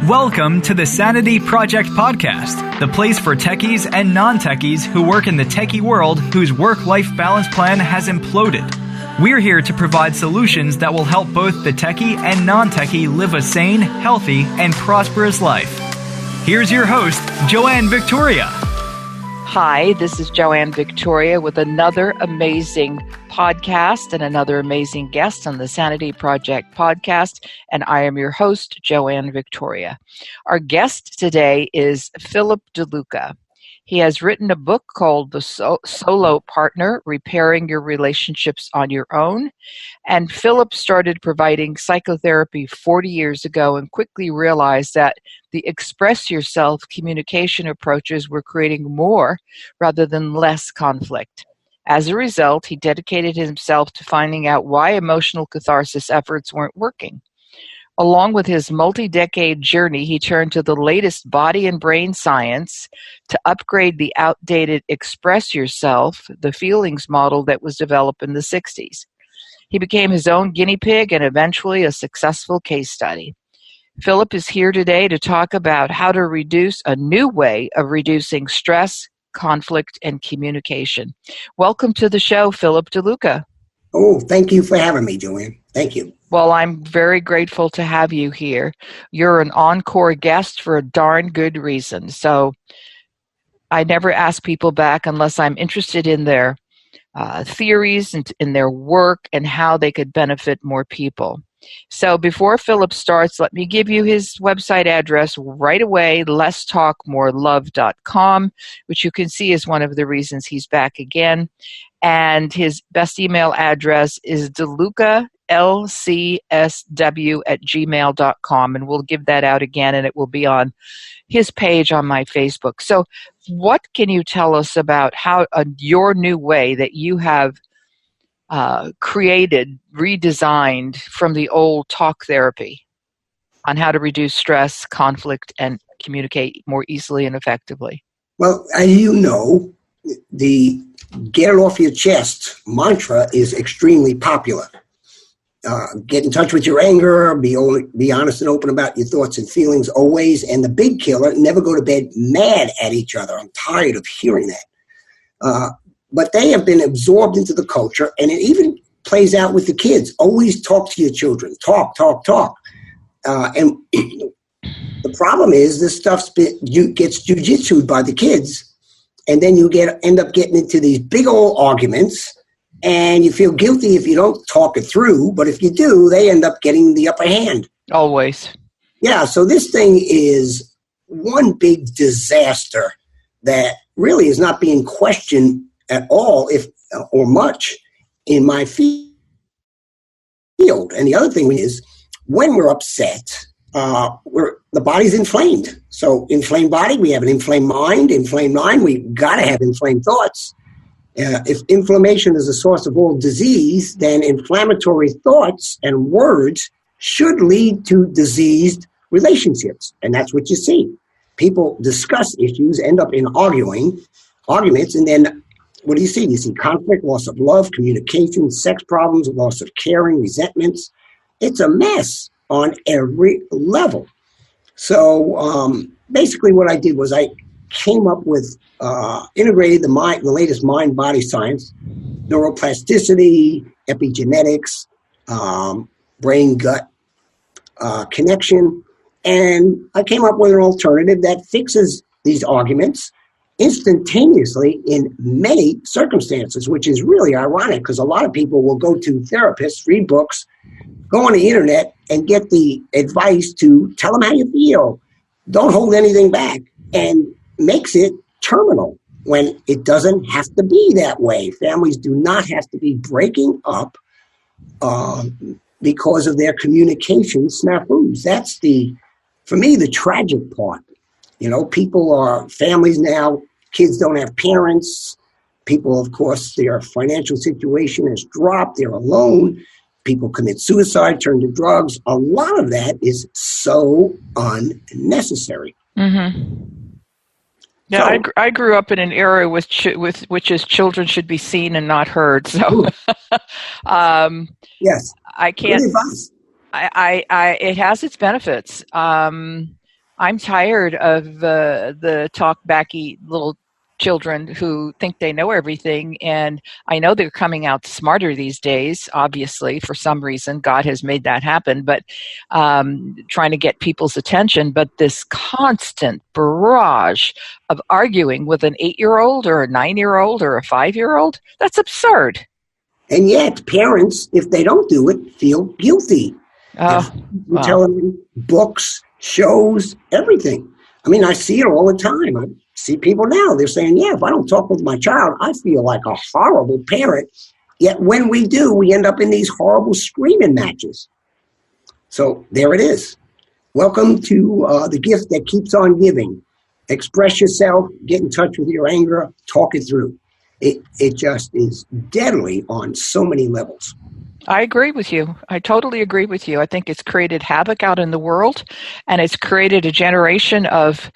Welcome to the Sanity Project Podcast, the place for techies and non-techies who work in the techie world whose work-life balance plan has imploded. We're here to provide solutions that will help both the techie and non-techie live a sane, healthy, and prosperous life. Here's your host, Joanne Victoria. Hi, this is Joanne Victoria with another amazing podcast and another amazing guest on the Sanity Project podcast, and I am your host, Joanne Victoria. Our guest today is Philip DeLuca. He has written a book called The Solo Partner, Repairing Your Relationships on Your Own. And Philip started providing psychotherapy 40 years ago and quickly realized that the express yourself communication approaches were creating more rather than less conflict. As a result, he dedicated himself to finding out why emotional catharsis efforts weren't working. Along with his multi-decade journey, he turned to the latest body and brain science to upgrade the outdated express yourself, the feelings model that was developed in the 60s. He became his own guinea pig and eventually a successful case study. Philip is here today to talk about how to reduce a new way of reducing stress, conflict, and communication. Welcome to the show, Philip DeLuca. Oh, thank you for having me, Joanne. Thank you. Well, I'm very grateful to have you here. You're an encore guest for a darn good reason. So I never ask people back unless I'm interested in their theories and in their work and how they could benefit more people. So before Philip starts, let me give you his website address right away, lesstalkmorelove.com, which you can see is one of the reasons he's back again. And his best email address is delucalcsw@gmail.com, and we'll give that out again, and it will be on his page on my Facebook. So what can you tell us about how your new way that you have created, redesigned from the old talk therapy on how to reduce stress, conflict, and communicate more easily and effectively? Well, as you know, the get it off your chest mantra is extremely popular. Get in touch with your anger, be honest and open about your thoughts and feelings always, and the big killer, never go to bed mad at each other. I'm tired of hearing that. But they have been absorbed into the culture, and it even plays out with the kids. Always talk to your children. Talk. And the problem is this stuff gets jujitsu'd by the kids, and then you end up getting into these big old arguments, and you feel guilty if you don't talk it through, but if you do, they end up getting the upper hand. Always. Yeah, so this thing is one big disaster that really is not being questioned at all, or much, in my field. And the other thing is, when we're upset, the body's inflamed. So inflamed body, we have an inflamed mind. Inflamed mind, we got to have inflamed thoughts. If inflammation is a source of all disease, then inflammatory thoughts and words should lead to diseased relationships. And that's what you see. People discuss issues, end up in arguments, and then what do you see? You see conflict, loss of love, communication, sex problems, loss of caring, resentments. It's a mess on every level. So basically what I did was I came up with, integrated the latest mind-body science, neuroplasticity, epigenetics, brain-gut connection, and I came up with an alternative that fixes these arguments instantaneously in many circumstances, which is really ironic because a lot of people will go to therapists, read books, go on the internet, and get the advice to tell them how you feel. Don't hold anything back, and makes it terminal when it doesn't have to be that way. Families do not have to be breaking up because of their communication snafus. That's for me, the tragic part. You know, families now, kids don't have parents. People, of course, their financial situation has dropped. They're alone. People commit suicide, turn to drugs. A lot of that is so unnecessary. Mm-hmm. Yeah, so, I grew up in an era with which is children should be seen and not heard. So, yes, I can't. Really it has its benefits. I'm tired of the talk-backy little children who think they know everything. And I know they're coming out smarter these days, obviously, for some reason. God has made that happen, but trying to get people's attention. But this constant barrage of arguing with an 8-year-old or a 9-year-old or a 5-year-old, that's absurd. And yet, parents, if they don't do it, feel guilty. Oh, You're telling them books, shows, everything. I mean, I see it all the time. I see people now, they're saying, yeah, if I don't talk with my child, I feel like a horrible parent. Yet when we do, we end up in these horrible screaming matches. So there it is. Welcome to the gift that keeps on giving. Express yourself, get in touch with your anger, talk it through. It just is deadly on so many levels. I agree with you. I totally agree with you. I think it's created havoc out in the world, and it's created a generation of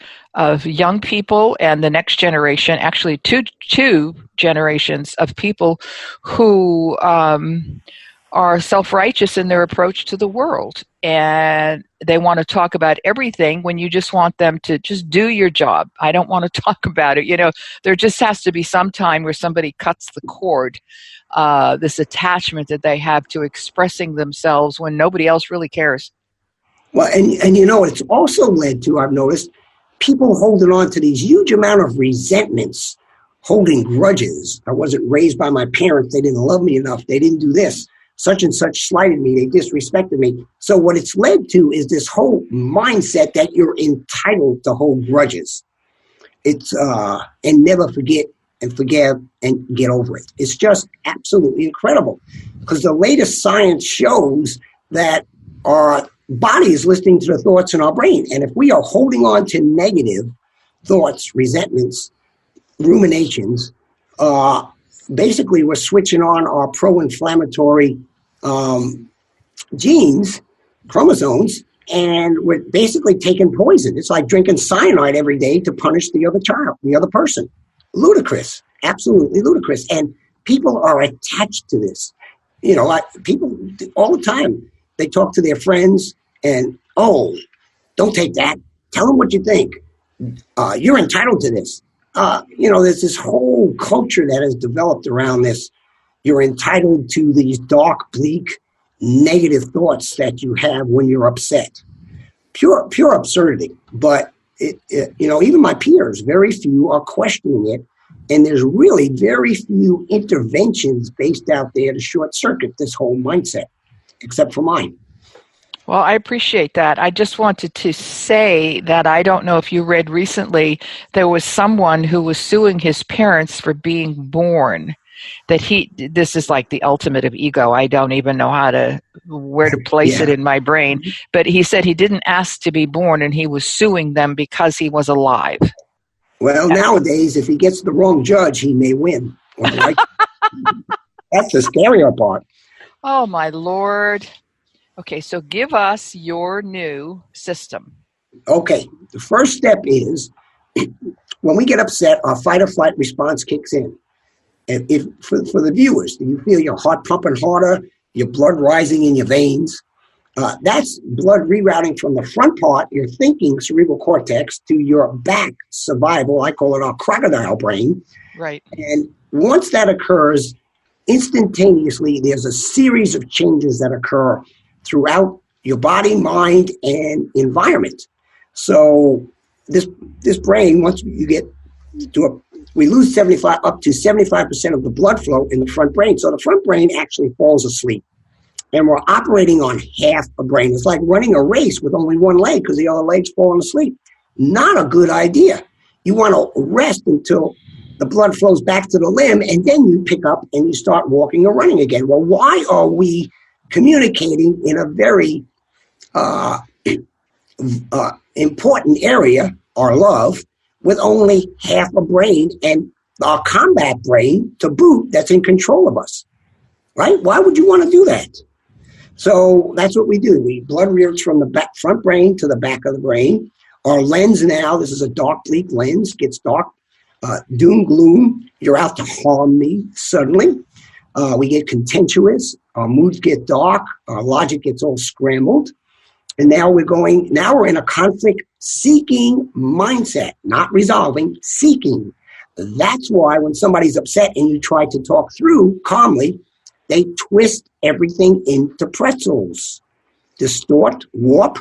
young people and the next generation, actually two generations of people who are self-righteous in their approach to the world. And they want to talk about everything when you just want them to just do your job. I don't want to talk about it. You know, there just has to be some time where somebody cuts the cord, this attachment that they have to expressing themselves when nobody else really cares. Well, and you know, it's also led to, I've noticed, people holding on to these huge amount of resentments, holding grudges. I wasn't raised by my parents. They didn't love me enough. They didn't do this. Such and such slighted me. They disrespected me. So what it's led to is this whole mindset that you're entitled to hold grudges. It's and never forget and forgive and get over it. It's just absolutely incredible, because the latest science shows that our body is listening to the thoughts in our brain. And if we are holding on to negative thoughts, resentments, ruminations, basically we're switching on our pro-inflammatory genes, chromosomes, and we're basically taking poison. It's like drinking cyanide every day to punish the other child, the other person. Ludicrous, absolutely ludicrous. And people are attached to this. You know, people all the time, they talk to their friends and, oh, don't take that. Tell them what you think. You're entitled to this. You know, there's this whole culture that has developed around this. You're entitled to these dark, bleak, negative thoughts that you have when you're upset. Pure absurdity. But, you know, even my peers, very few are questioning it. And there's really very few interventions based out there to short circuit this whole mindset, except for mine. Well, I appreciate that. I just wanted to say that I don't know if you read recently, there was someone who was suing his parents for being born. This is like the ultimate of ego. I don't even know where to place it in my brain. But he said he didn't ask to be born, and he was suing them because he was alive. Well, nowadays, if he gets the wrong judge, he may win. That's the scarier part. Oh, my Lord. Okay, so give us your new system. Okay, the first step is when we get upset, our fight or flight response kicks in. And for the viewers, do you feel your heart pumping harder, your blood rising in your veins? That's blood rerouting from the front part, your thinking cerebral cortex, to your back survival. I call it our crocodile brain. Right. And once that occurs, instantaneously, there's a series of changes that occur throughout your body, mind, and environment. So this brain, once you get to we lose up to 75% of the blood flow in the front brain. So the front brain actually falls asleep. And we're operating on half a brain. It's like running a race with only one leg because the other leg's falling asleep. Not a good idea. You want to rest until the blood flows back to the limb, and then you pick up and you start walking or running again. Well, why are we communicating in a very important area, our love, with only half a brain and our combat brain to boot that's in control of us, right? Why would you want to do that? So that's what we do. We blood routes from the front brain to the back of the brain. Our lens now, this is a dark, bleak lens, gets dark, doom, gloom. You're out to harm me suddenly. We get contentious. Our moods get dark. Our logic gets all scrambled. And now we're in a conflict seeking mindset, not resolving, seeking. That's why when somebody's upset and you try to talk through calmly, they twist everything into pretzels, distort, warp,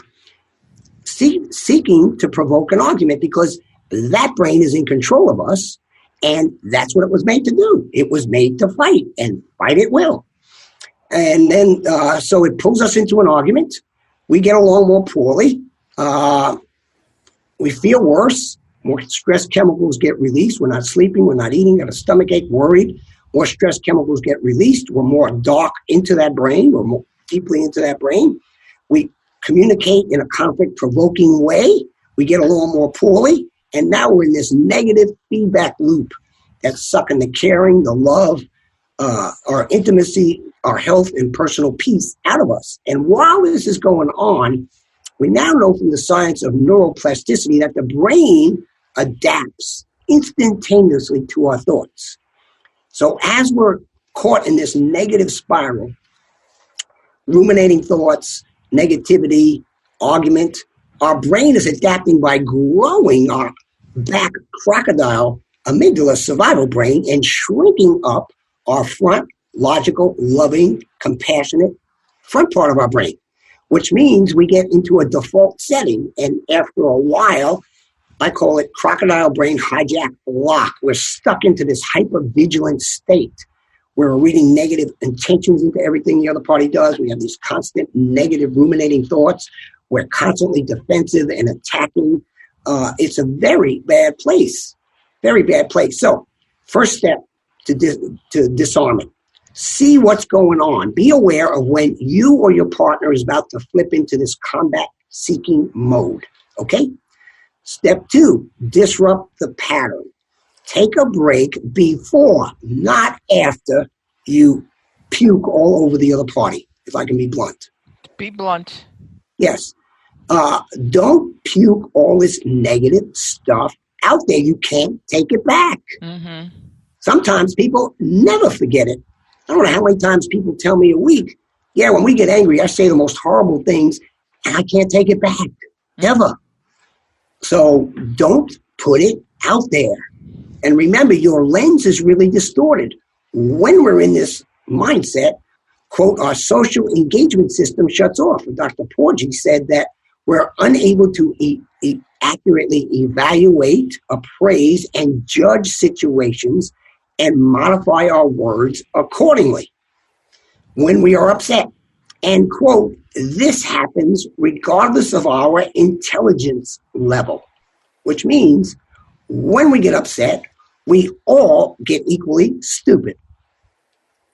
seeking to provoke an argument because that brain is in control of us. And that's what it was made to do. It was made to fight, and fight it will. And then, so it pulls us into an argument. We get along more poorly. We feel worse. More stress chemicals get released. We're not sleeping. We're not eating. Got a stomachache, worried. More stress chemicals get released. We're more dark into that brain. We're more deeply into that brain. We communicate in a conflict-provoking way. We get along more poorly. And now we're in this negative feedback loop that's sucking the caring, the love, our intimacy, our health, and personal peace out of us. And while this is going on, we now know from the science of neuroplasticity that the brain adapts instantaneously to our thoughts. So as we're caught in this negative spiral, ruminating thoughts, negativity, argument, our brain is adapting by growing our back crocodile amygdala survival brain and shrinking up our front logical, loving, compassionate front part of our brain, which means we get into a default setting. And after a while, I call it crocodile brain hijack lock. We're stuck into this hypervigilant state. We're reading negative intentions into everything the other party does. We have these constant negative ruminating thoughts. We're constantly defensive and attacking. It's a very bad place. Very bad place. So first step to disarm it. See what's going on. Be aware of when you or your partner is about to flip into this combat-seeking mode. Okay? Step 2, disrupt the pattern. Take a break before, not after, you puke all over the other party, if I can be blunt. Be blunt. Yes. Don't puke all this negative stuff out there. You can't take it back. Mm-hmm. Sometimes people never forget it. I don't know how many times people tell me a week, yeah, when we get angry, I say the most horrible things, and I can't take it back, ever. So don't put it out there. And remember, your lens is really distorted. When we're in this mindset, quote, our social engagement system shuts off. And Dr. Porgy said that we're unable to accurately evaluate, appraise, and judge situations and modify our words accordingly when we are upset. And, quote, this happens regardless of our intelligence level, which means when we get upset, we all get equally stupid,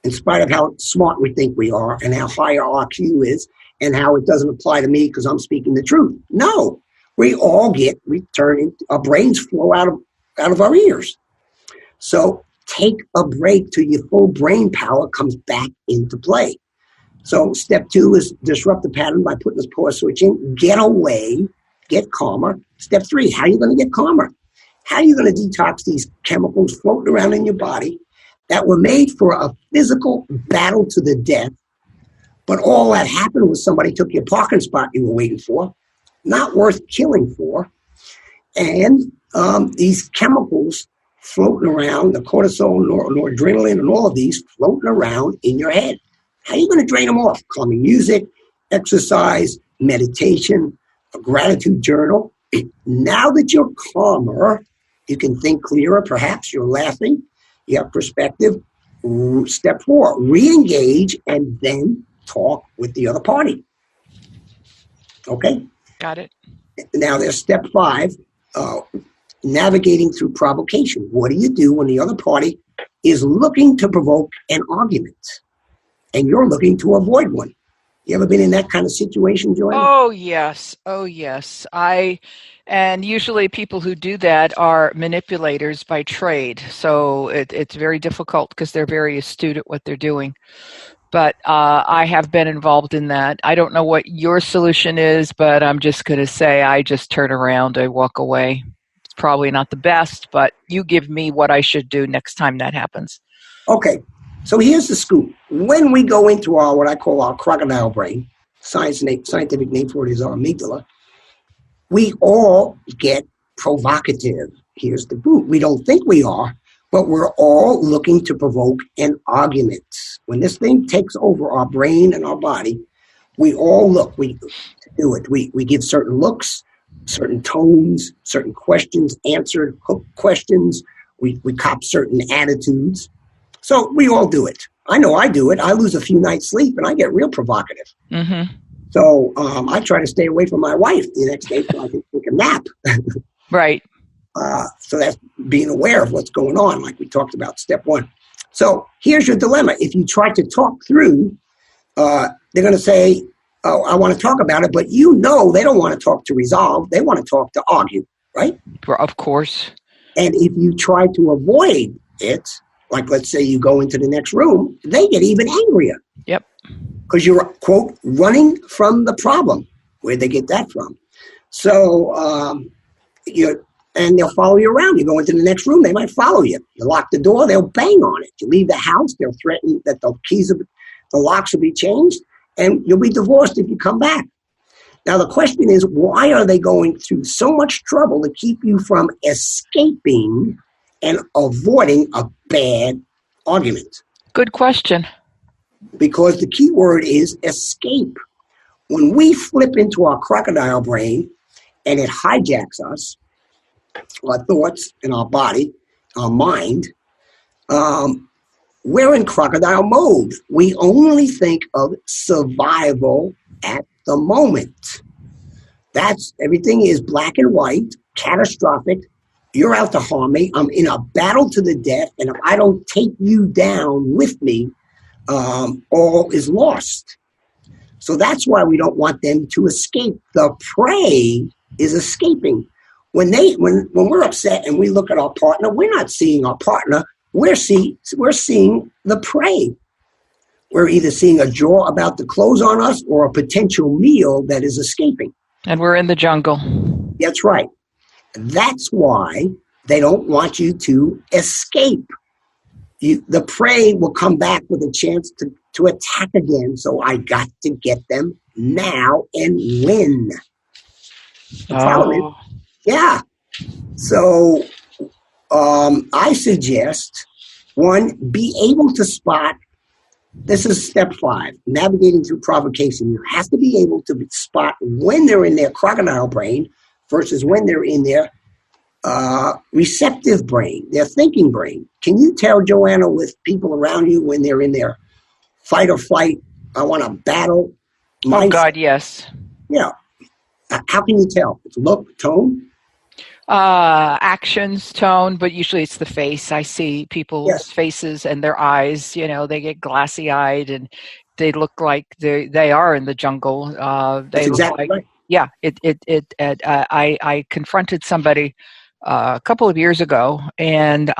in spite of how smart we think we are and how high our IQ is and how it doesn't apply to me because I'm speaking the truth. No, we all our brains flow out of our ears. So take a break till your full brain power comes back into play. So step 2 is disrupt the pattern by putting this pause switch in. Get away, get calmer. Step 3, how are you going to get calmer? How are you going to detox these chemicals floating around in your body that were made for a physical battle to the death, but all that happened was somebody took your parking spot you were waiting for, not worth killing for, and these chemicals floating around, the cortisol, noradrenaline, and all of these floating around in your head. How are you going to drain them off? Calming music, exercise, meditation, a gratitude journal. Now that you're calmer, you can think clearer. Perhaps you're laughing. You have perspective. Step 4, re-engage and then talk with the other party. Okay? Got it. Now there's step 5, navigating through provocation. What do you do when the other party is looking to provoke an argument and you're looking to avoid one? You ever been in that kind of situation, Joanne? Oh, yes. And usually people who do that are manipulators by trade. So it's very difficult because they're very astute at what they're doing. But I have been involved in that. I don't know what your solution is, but I'm just going to say I just turn around, I walk away. It's probably not the best, but you give me what I should do next time that happens. Okay. So here's the scoop. When we go into what I call our crocodile brain, scientific name for it is our amygdala. We all get provocative. Here's the boot. We don't think we are, but we're all looking to provoke an argument. When this thing takes over our brain and our body, we all look. We do it. We give certain looks, certain tones, certain questions answered, hook questions. We cop certain attitudes. So we all do it. I know I do it. I lose a few nights' sleep and I get real provocative. Mm-hmm. So I try to stay away from my wife the next day so I can take a nap. Right. So that's being aware of what's going on, like we talked about, step one. So here's your dilemma. If you try to talk through, they're going to say, oh, I want to talk about it, but you know they don't want to talk to resolve. They want to talk to argue, right? Of course. And if you try to avoid it, like let's say you go into the next room, they get even angrier. Yep. Because you're, quote, running from the problem. Where'd they get that from? So and they'll follow you around. You go into the next room, they might follow you. You lock the door, they'll bang on it. You leave the house, they'll threaten that the locks will be changed, and you'll be divorced if you come back. Now, the question is, why are they going through so much trouble to keep you from escaping and avoiding a bad argument? Good question. Because the key word is escape. When we flip into our crocodile brain and it hijacks us, our thoughts and our body, our mind, we're in crocodile mode. We only think of survival at the moment. Everything is black and white, catastrophic. You're out to harm me. I'm in a battle to the death, and if I don't take you down with me, all is lost. So that's why we don't want them to escape. The prey is escaping. When we're upset and we look at our partner, we're not seeing our partner. We're seeing the prey. We're either seeing a jaw about to close on us or a potential meal that is escaping. And we're in the jungle. That's right. That's why they don't want you to escape. The prey will come back with a chance to attack again. So I got to get them now and win. Follow me? Yeah. So I suggest, one, be able to spot. This is step 5, navigating through provocation. You have to be able to spot when they're in their crocodile brain versus when they're in their receptive brain, their thinking brain. Can you tell, Joanna, with people around you when they're in their fight or flight, I want to battle mindset? Oh, God, yes. Yeah. How can you tell? It's look, tone? Actions, tone, but usually it's the face. I see people's faces and their eyes, they get glassy eyed and they look like they are in the jungle. That's exactly right. Yeah, I confronted somebody a couple of years ago, and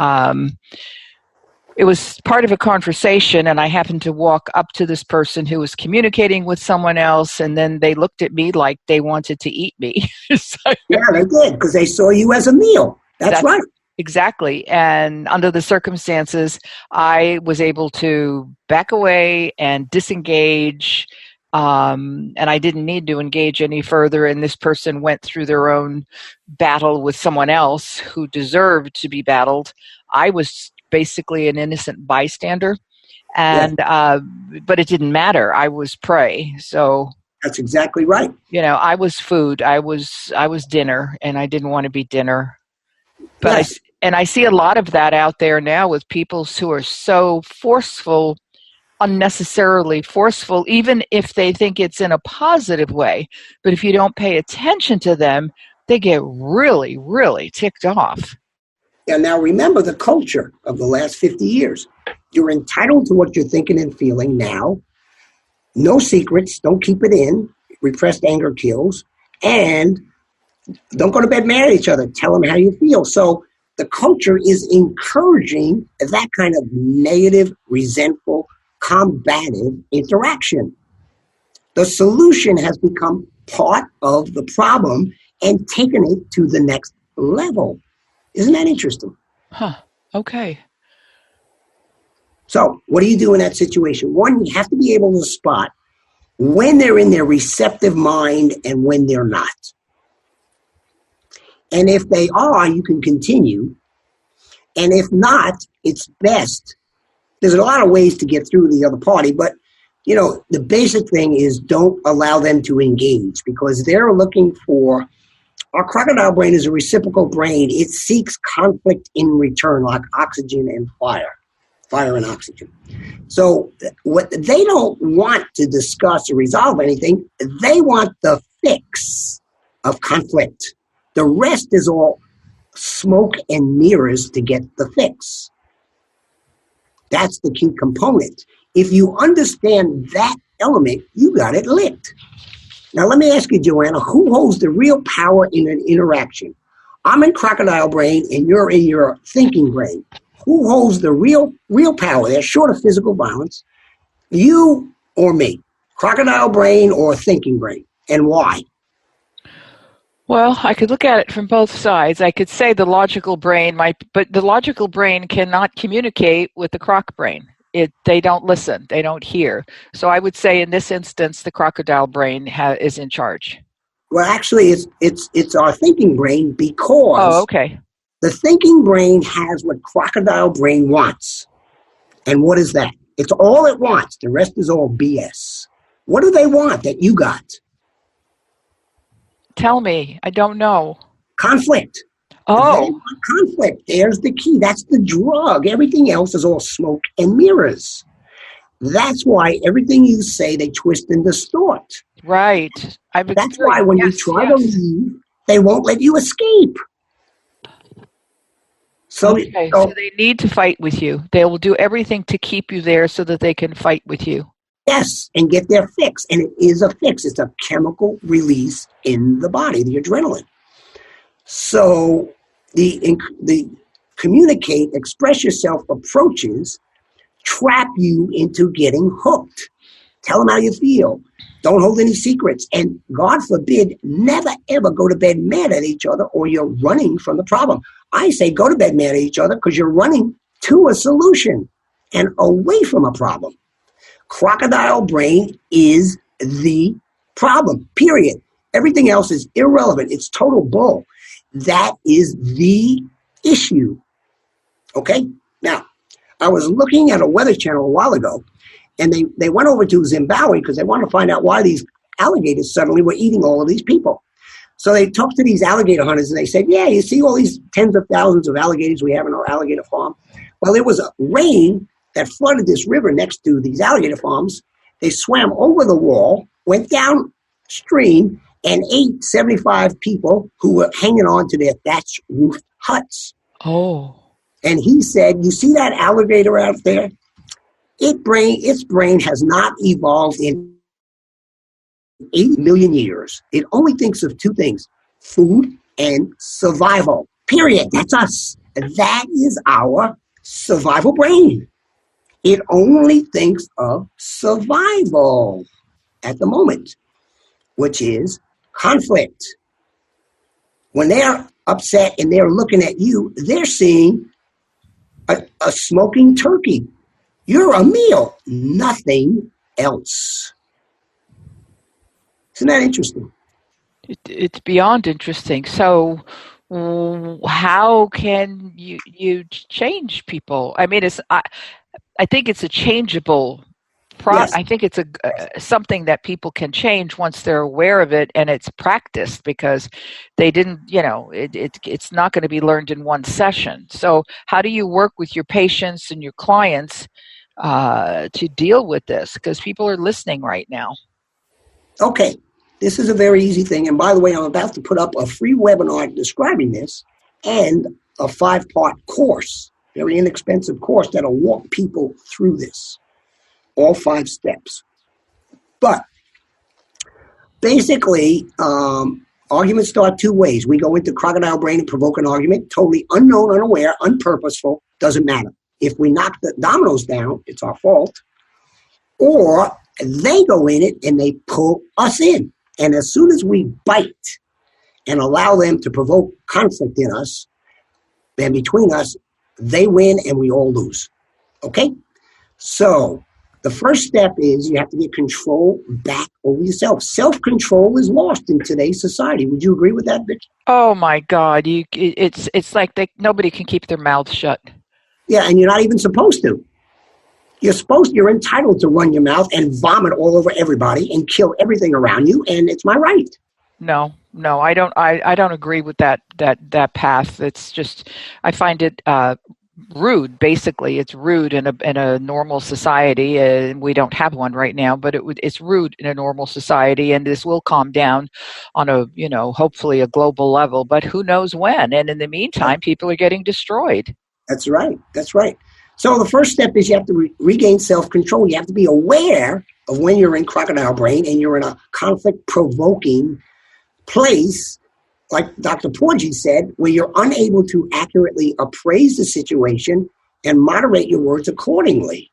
it was part of a conversation, and I happened to walk up to this person who was communicating with someone else, and then they looked at me like they wanted to eat me. So, yeah, they did, because they saw you as a meal. That's right. Exactly. And under the circumstances, I was able to back away and disengage, and I didn't need to engage any further, and this person went through their own battle with someone else who deserved to be battled. I was basically an innocent bystander, and but it didn't matter. I was prey. So that's exactly right. I was food. I was dinner, and I didn't want to be dinner. But I see a lot of that out there now with people who are so forceful, unnecessarily forceful, even if they think it's in a positive way. But if you don't pay attention to them, they get really, really ticked off. And now remember the culture of the last 50 years. You're entitled to what you're thinking and feeling now. No secrets. Don't keep it in. Repressed anger kills. And don't go to bed mad at each other. Tell them how you feel. So the culture is encouraging that kind of negative, resentful, combative interaction. The solution has become part of the problem and taken it to the next level. Isn't that interesting? Huh. Okay. So what do you do in that situation? One, you have to be able to spot when they're in their receptive mind and when they're not. And if they are, you can continue. And if not, it's best. There's a lot of ways to get through the other party, but the basic thing is don't allow them to engage, because they're looking for, our crocodile brain is a reciprocal brain. It seeks conflict in return, like oxygen and fire and oxygen. So what they don't want to discuss or resolve anything, they want the fix of conflict. The rest is all smoke and mirrors to get the fix. That's the key component. If you understand that element, you got it licked. Now, let me ask you, Joanna, who holds the real power in an interaction? I'm in crocodile brain and you're in your thinking brain. Who holds the real power? They're short of physical violence. You or me? Crocodile brain or thinking brain? And why? Well, I could look at it from both sides. I could say the logical brain but the logical brain cannot communicate with the croc brain. They don't listen. They don't hear. So I would say in this instance, the crocodile brain is in charge. Well, actually, it's our thinking brain, because okay. The thinking brain has what crocodile brain wants. And what is that? It's all it wants. The rest is all BS. What do they want that you got? Tell me. I don't know. Conflict. Oh. Conflict. There's the key. That's the drug. Everything else is all smoke and mirrors. That's why everything you say, they twist and distort. Right. That's why when you try to leave, they won't let you escape. So they need to fight with you. They will do everything to keep you there so that they can fight with you. Yes, and get their fix. And it is a fix. It's a chemical release in the body, the adrenaline. So the communicate, express yourself approaches trap you into getting hooked. Tell them how you feel. Don't hold any secrets. And God forbid, never ever go to bed mad at each other, or you're running from the problem. I say go to bed mad at each other because you're running to a solution and away from a problem. Crocodile brain is the problem, period. Everything else is irrelevant. It's total bull. That is the issue. Okay? Now, I was looking at a weather channel a while ago, and they went over to Zimbabwe because they wanted to find out why these alligators suddenly were eating all of these people. So they talked to these alligator hunters, and they said, yeah, you see all these tens of thousands of alligators we have in our alligator farm? Well, there was a rain that flooded this river next to these alligator farms. They swam over the wall, went downstream, and ate 75 people who were hanging on to their thatch roof huts. Oh. And he said, you see that alligator out there? Its brain has not evolved in 80 million years. It only thinks of two things, food and survival. Period. That's us. That is our survival brain. It only thinks of survival at the moment, which is conflict. When they're upset and they're looking at you, they're seeing a smoking turkey. You're a meal, nothing else. Isn't that interesting? It's beyond interesting. So how can you change people? I mean, I think it's a changeable Yes. I think it's something that people can change once they're aware of it and it's practiced, because they didn't, it's not going to be learned in one session. So how do you work with your patients and your clients to deal with this? Because people are listening right now. Okay. This is a very easy thing. And by the way, I'm about to put up a free webinar describing this and a 5-part course, very inexpensive course that'll walk people through this, all 5 steps. But basically, arguments start 2 ways. We go into crocodile brain and provoke an argument, totally unknown, unaware, unpurposeful, doesn't matter. If we knock the dominoes down, it's our fault. Or they go in it and they pull us in. And as soon as we bite and allow them to provoke conflict in us, then between us, they win and we all lose. Okay? So The first step is you have to get control back over yourself. Self-control is lost in today's society. Would you agree with that, Vic? Oh my God! It's like nobody can keep their mouths shut. Yeah, and you're not even supposed to. You're entitled to run your mouth and vomit all over everybody and kill everything around you, and it's my right. No, I don't. I don't agree with that path. It's just I find it rude. Basically, it's rude in a normal society, and we don't have one right now. But it's rude in a normal society, and this will calm down on a hopefully a global level. But who knows when? And in the meantime, people are getting destroyed. That's right. That's right. So the first step is you have to regain self-control. You have to be aware of when you're in crocodile brain and you're in a conflict-provoking place, like Dr. Porgy said, where you're unable to accurately appraise the situation and moderate your words accordingly.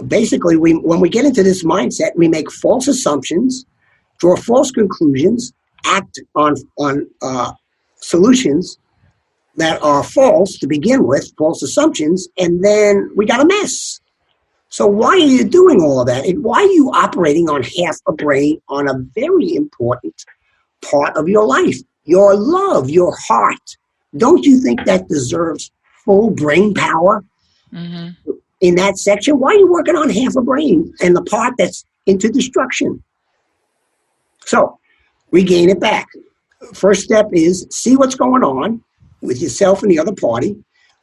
Basically, when we get into this mindset, we make false assumptions, draw false conclusions, act on solutions that are false to begin with, false assumptions, and then we got a mess. So why are you doing all of that? And why are you operating on half a brain on a very important part of your life? Your love, your heart. Don't you think that deserves full brain power in that section? Why are you working on half a brain and the part that's into destruction? So regain it back. First step is see what's going on with yourself and the other party.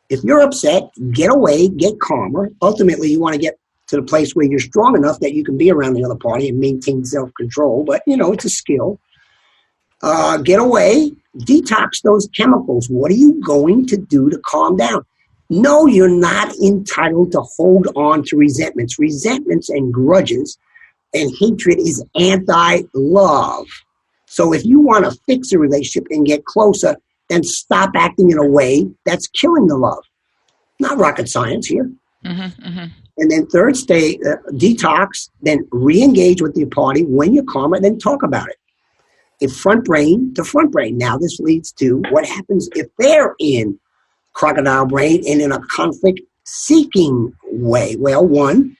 If you're upset, get away, get calmer. Ultimately, you want to get to the place where you're strong enough that you can be around the other party and maintain self-control. But, it's a skill. Get away, detox those chemicals. What are you going to do to calm down? No, you're not entitled to hold on to resentments. Resentments and grudges and hatred is anti-love. So if you want to fix a relationship and get closer, then stop acting in a way that's killing the love. Not rocket science here. And then third, detox, then re-engage with your party when you're calmer, then talk about it. If front brain to front brain. Now this leads to what happens if they're in crocodile brain and in a conflict-seeking way. Well, one,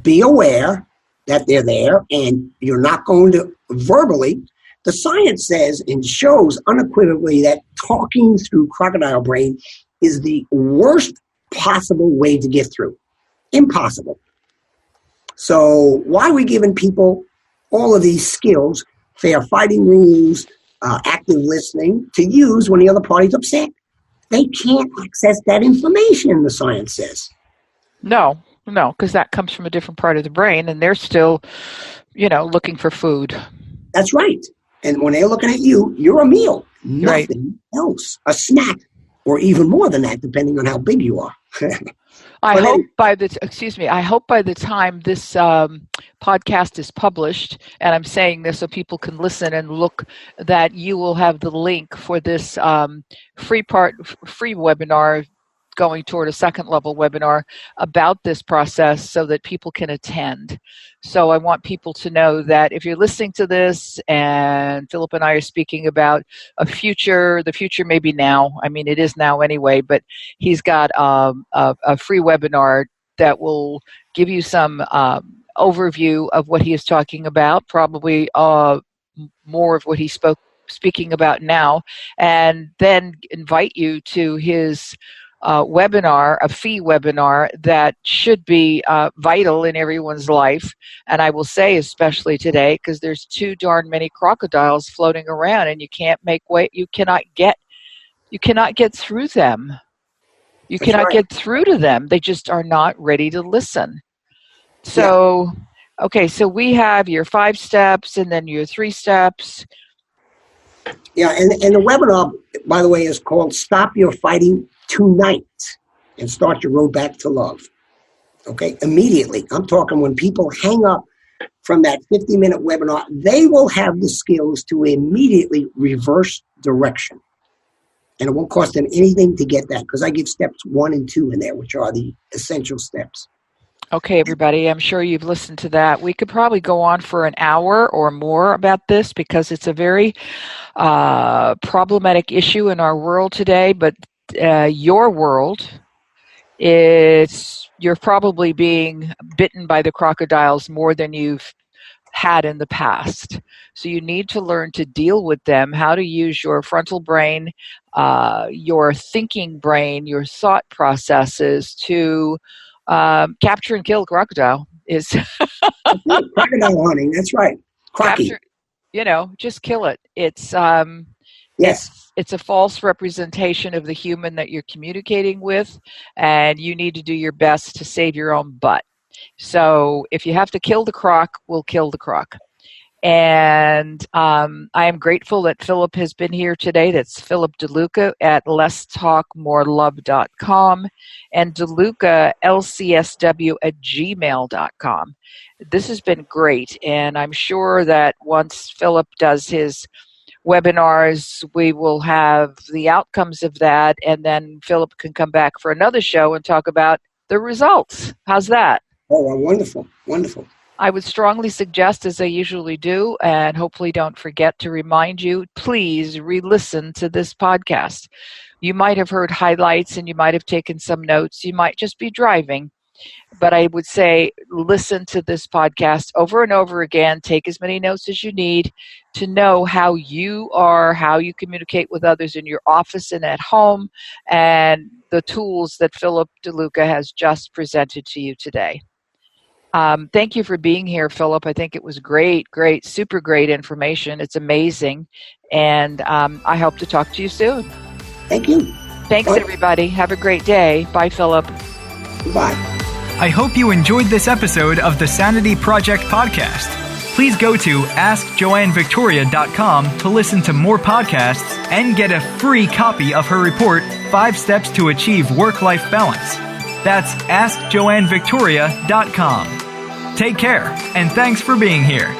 be aware that they're there and you're not going to verbally. The science says and shows unequivocally that talking through crocodile brain is the worst possible way to get through. Impossible. So why are we giving people all of these skills, fair fighting rules, active listening, to use when the other party's upset? They can't access that information, the science says. No, because that comes from a different part of the brain, and they're still, looking for food. That's right. And when they're looking at you, you're a meal, nothing else, a snack, or even more than that, depending on how big you are. I hope by the time this podcast is published, and I'm saying this so people can listen and look, that you will have the link for this free webinar going toward a second level webinar about this process so that people can attend. So I want people to know that if you're listening to this and Philip and I are speaking about the future may be now. I mean, it is now anyway, but he's got a free webinar that will give you some overview of what he is talking about, probably more of what he's speaking about now, and then invite you to his webinar, a fee webinar that should be vital in everyone's life. And I will say, especially today, because there's too darn many crocodiles floating around, and you can't make way. You cannot get through them. You That's cannot right. get through to them. They just are not ready to listen. So, okay, so we have your 5 steps and then your 3 steps. Yeah, and the webinar, by the way, is called Stop Your Fighting Tonight and Start Your Road Back to Love. Okay, immediately. I'm talking when people hang up from that 50-minute webinar, they will have the skills to immediately reverse direction. And it won't cost them anything to get that, because I give steps 1 and 2 in there, which are the essential steps. Okay, everybody, I'm sure you've listened to that. We could probably go on for an hour or more about this because it's a very problematic issue in our world today, but your world you're probably being bitten by the crocodiles more than you've had in the past. So you need to learn to deal with them, how to use your frontal brain, your thinking brain, your thought processes to capture and kill a crocodile. Is Crocodile hunting. That's right. Crocky. capture, just kill it. Yes. It's a false representation of the human that you're communicating with, and you need to do your best to save your own butt. So if you have to kill the croc, we'll kill the croc. And I am grateful that Philip has been here today. That's Philip DeLuca at letstalkmorelove.com and DeLuca, LCSW at gmail.com. This has been great, and I'm sure that once Philip does his webinars, we will have the outcomes of that, and then Philip can come back for another show and talk about the results. How's that? Oh, well, wonderful. Wonderful. I would strongly suggest, as I usually do, and hopefully don't forget to remind you, please re-listen to this podcast. You might have heard highlights and you might have taken some notes. You might just be driving. But I would say listen to this podcast over and over again. Take as many notes as you need to know how you are, how you communicate with others in your office and at home, and the tools that Philip DeLuca has just presented to you today. Thank you for being here, Philip. I think it was great, super great information. It's amazing. And I hope to talk to you soon. Thank you. Thanks, everybody. Have a great day. Bye, Philip. Goodbye. I hope you enjoyed this episode of the Sanity Project podcast. Please go to AskJoanneVictoria.com to listen to more podcasts and get a free copy of her report, 5 Steps to Achieve Work-Life Balance. That's AskJoanneVictoria.com. Take care, and thanks for being here.